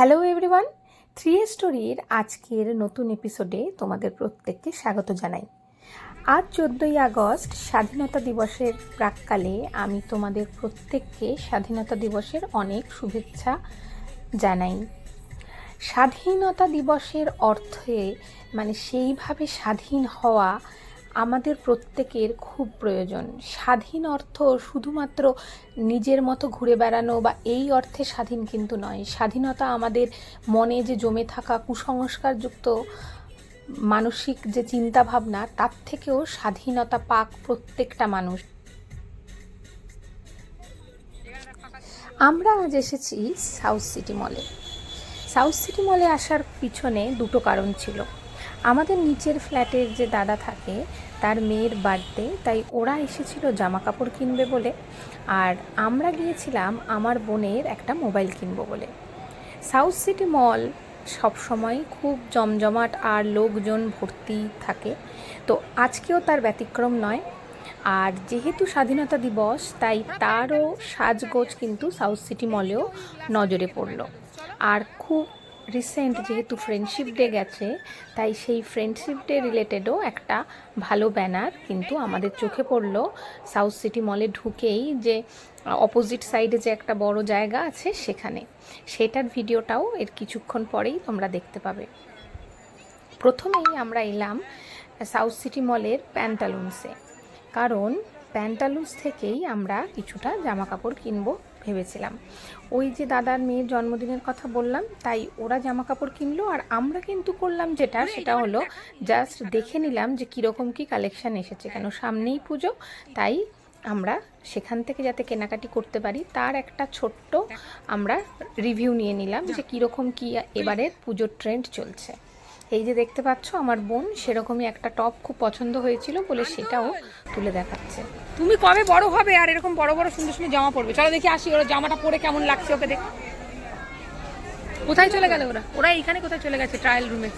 Hello everyone, three স্টোরির আজকের নতুন এপিসোডে তোমাদের প্রত্যেককে স্বাগত জানাই। আজ 14ই আগস্ট স্বাধীনতা দিবসের প্রাক্কালে আমি তোমাদের প্রত্যেককে স্বাধীনতা দিবসের অনেক শুভেচ্ছা জানাই। স্বাধীনতা দিবসের অর্থে সেইভাবে স্বাধীন হওয়া আমাদের প্রত্যেকের খুব প্রয়োজন। স্বাধীন অর্থ শুধুমাত্র নিজের মতো ঘুরে বেড়ানো বা এই অর্থে স্বাধীন কিন্তু নয়। স্বাধীনতা আমাদের মনে যে জমে থাকা কুসংস্কারযুক্ত মানসিক যে চিন্তাভাবনা, তার থেকেও স্বাধীনতা পাক প্রত্যেকটা মানুষ। আমরা আজ এসেছি সাউথ সিটি মলে। সাউথ সিটি মলে আসার পিছনে দুটো কারণ ছিল। আমাদের নিচের ফ্ল্যাটের যে দাদা থাকে তার মেয়ের বার্থডে, তাই ওরা এসেছিল জামা কাপড় কিনবে বলে, আর আমরা গিয়েছিলাম আমার বোনের একটা মোবাইল কিনবো বলে। সাউথ সিটি মল সবসময় খুব জমজমাট আর লোকজন ভর্তি থাকে, তো আজকেও তার ব্যতিক্রম নয়। আর যেহেতু স্বাধীনতা দিবস, তাই তারও সাজগোজ কিন্তু সাউথ সিটি মলেও নজরে পড়ল। আর খুব রিসেন্ট যেহেতু ফ্রেন্ডশিপ ডে গেছে, তাই সেই ফ্রেন্ডশিপ ডে রিলেটেডও একটা ভালো ব্যানার কিন্তু আমাদের চোখে পড়ল সাউথ সিটি মলে ঢুকেই, যে অপোজিট সাইডে যে একটা বড় জায়গা আছে সেখানে। সেটার ভিডিওটাও এর কিছুক্ষণ পরেই তোমরা দেখতে পাবে। প্রথমেই আমরা এলাম সাউথ সিটি মলের প্যান্টালুন্সে, কারণ প্যান্টালুন্স থেকেই আমরা কিছুটা জামা কাপড় কিনবো ভেবেছিলাম। ওই যে দাদার মেয়ের জন্মদিনের কথা বললাম, তাই ওরা জামা কাপড় কিনলো, আর আমরা কিন্তু করলাম সেটা হলো জাস্ট দেখে নিলাম যে কীরকম কী কালেকশান এসেছে, কেন সামনেই পুজো, তাই আমরা সেখান থেকে যাতে কেনাকাটি করতে পারি তার একটা ছোট্ট আমরা রিভিউ নিয়ে নিলাম যে কীরকম কী এবারের পুজোর ট্রেন্ড চলছে। এই যে দেখতে পাচ্ছ আমার বোন সেরকমই একটা টপ খুব পছন্দ হয়েছিল বলে সেটাও তুলে দেখাচ্ছে। তুমি কবে বড় হবে আর এরকম বড় বড় সুন্দর সুন্দর জামা পরবে? চলো দেখি আসি, ওরা জামাটা পরে কেমন লাগছে ওকে দেখ। কোথায় চলে গেল ওরা? ওরা এইখানে কোথায় চলে গেছে? ট্রায়াল রুমে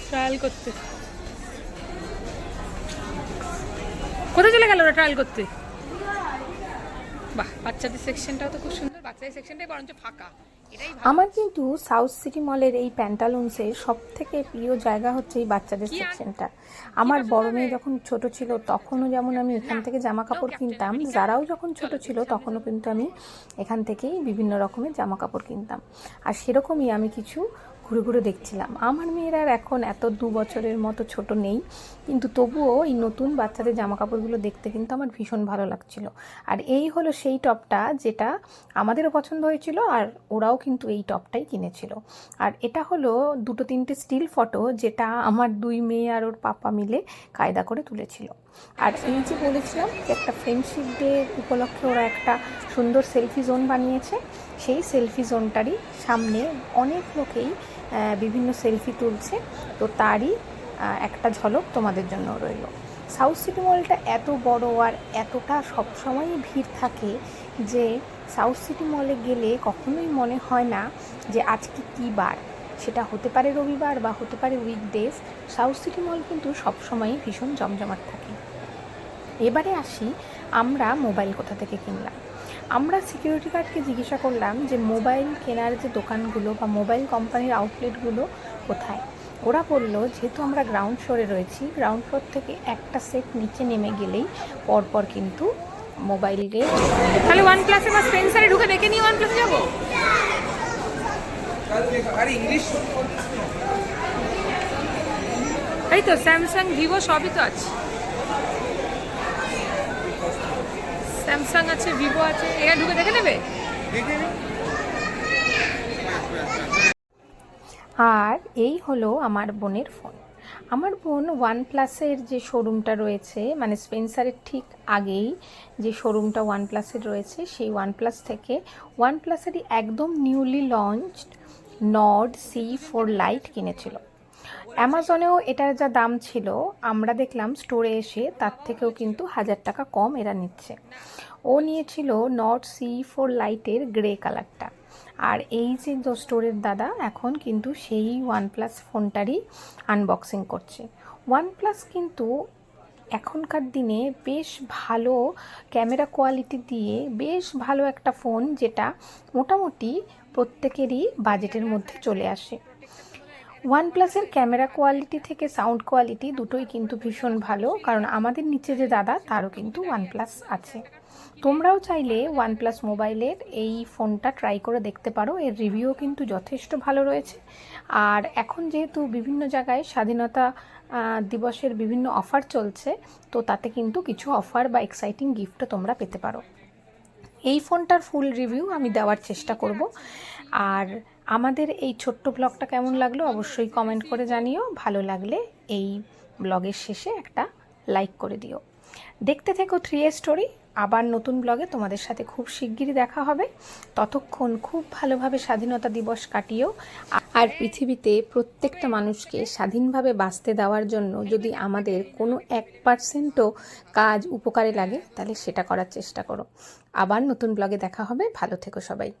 ট্রায়াল করতে। কোথায় চলে গেল ওরা ট্রায়াল করতে? বাহ, বাচ্চাদের সেকশনটাও তো খুব সুন্দর। বাচ্চাদের সেকশনটাই বরঞ্চ ফাঁকা। আমার কিন্তু সাউথ সিটি মলের এই প্যান্টালুন্সের সব থেকে প্রিয় জায়গা হচ্ছে এই বাচ্চাদের সেকশনটা। আমার বড় মেয়ে যখন ছোট ছিল তখনও যেমন আমি এখান থেকে জামা কাপড় কিনতাম, যারাও যখন ছোট ছিল তখনও কিন্তু আমি এখান থেকেই বিভিন্ন রকমের জামা কাপড় কিনতাম। আর সেরকমই আমি কিছু ঘুরে ঘুরে দেখছিলাম। আমার মেয়েরা এখন এত 2 বছরের মতো ছোট নেই, কিন্তু তবুও এই নতুন বাচ্চাদের জামা কাপড়গুলো দেখতে কিন্তু আমার ভীষণ ভালো লাগছিল। আর এই হলো সেই টপটা যেটা আমাদেরও পছন্দ হয়েছিল, আর ওরাও কিন্তু এই টপটাই কিনেছিল। আর এটা হলো 2-3টে স্টিল ফটো, যেটা আমার 2 মেয়ে আর ওর পাপা মিলে কায়দা করে তুলেছিল। আর এই যে বলেছিলাম যে একটা ফ্রেন্ডশিপ ডে উপলক্ষে ওরা একটা সুন্দর সেলফি জোন বানিয়েছে, সেই সেলফি জোনটারই সামনে অনেক লোকেই বিভিন্ন সেলফি তুলছে, তো তারই একটা ঝলক তোমাদের জন্য রইল। সাউথ সিটি মলটা এত বড় আর এতটা সবসময়ই ভিড় থাকে যে সাউথ সিটি মলে গেলে কখনোই মনে হয় না যে আজকে কী বার। সেটা হতে পারে রবিবার বা হতে পারে উইকডেজ, সাউথ সিটি মল কিন্তু সবসময়ই ভীষণ জমজমাট থাকে। এবারে আসি আমরা মোবাইল কোথা থেকে কিনলাম। আমরা সিকিউরিটি গার্ডকে জিজ্ঞাসা করলাম যে মোবাইল কেনার যে দোকানগুলো বা মোবাইল কোম্পানির আউটলেটগুলো কোথায়। ওরা বলল যেহেতু আমরা গ্রাউন্ড ফ্লোরে রয়েছি, গ্রাউন্ড ফ্লোর থেকে একটা সেট নিচে নেমে গেলেই পরপর কিন্তু মোবাইল গিয়ে। তাহলে ওয়ান প্লাসে বা স্পেন্সারে ঢুকে দেখে নিয়ে ওয়ান প্লাসে যাবো। এই তো স্যামসাং, ভিভো সবই তো আছে। স্যামসাং আছে, ভিভো আছে, এরা ঢুকে দেখে নেবে। আর এই হলো আমার বোনের ফোন। আমার বোন ওয়ান প্লাসের যে শোরুমটা রয়েছে, স্পেন্সারের ঠিক আগেই যে শোরুমটা ওয়ান প্লাসের রয়েছে, সেই ওয়ান প্লাস থেকে ওয়ান প্লাসেরই একদম newly launched Nord C4 light কিনেছিল। অ্যামাজনেও এটার যা দাম ছিল, আমরা দেখলাম স্টোরে এসে তার থেকেও কিন্তু 1000 টাকা কম এরা নিচ্ছে। ও নিয়েছিল নর্ড C4 লাইটের গ্রে কালারটা। আর এই যে স্টোরের দাদা এখন কিন্তু সেই ওয়ান প্লাস ফোনটারই আনবক্সিং করছে। ওয়ান প্লাস কিন্তু এখনকার দিনে বেশ ভালো ক্যামেরা কোয়ালিটি দিয়ে বেশ ভালো একটা ফোন, যেটা মোটামুটি প্রত্যেকেরই বাজেটের মধ্যে চলে আসে। ওয়ানপ্লাসের ক্যামেরা কোয়ালিটি থেকে সাউন্ড কোয়ালিটি দুটোই কিন্তু ভীষণ ভালো, কারণ আমাদের নিচে যে দাদা তারও কিন্তু ওয়ানপ্লাস আছে। তোমরাও চাইলে ওয়ানপ্লাস মোবাইলের এই ফোনটা ট্রাই করে দেখতে পারো, এর রিভিউও কিন্তু যথেষ্ট ভালো রয়েছে। আর এখন যেহেতু বিভিন্ন জায়গায় স্বাধীনতা দিবসের বিভিন্ন অফার চলছে, তো তাতে কিন্তু কিছু অফার বা এক্সাইটিং গিফটও তোমরা পেতে পারো। এই ফোনটার ফুল রিভিউ আমি দেওয়ার চেষ্টা করব। আর আমাদের এই ছোট্ট ব্লগটা কেমন লাগলো অবশ্যই কমেন্ট করে জানিও। ভালো লাগলে এই ব্লগের শেষে একটা লাইক করে দিও। দেখতে থেকো 3A স্টোরি। আবার নতুন ব্লগে তোমাদের সাথে খুব শিগগিরই দেখা হবে। ততক্ষণ খুব ভালোভাবে স্বাধীনতা দিবস কাটিও। আর পৃথিবীতে প্রত্যেকটা মানুষকে স্বাধীনভাবে বাঁচতে দেওয়ার জন্য যদি আমাদের কোনো 1%ও কাজ উপকারে লাগে, তাহলে সেটা করার চেষ্টা করো। আবার নতুন ব্লগে দেখা হবে। ভালো থেকো সবাই।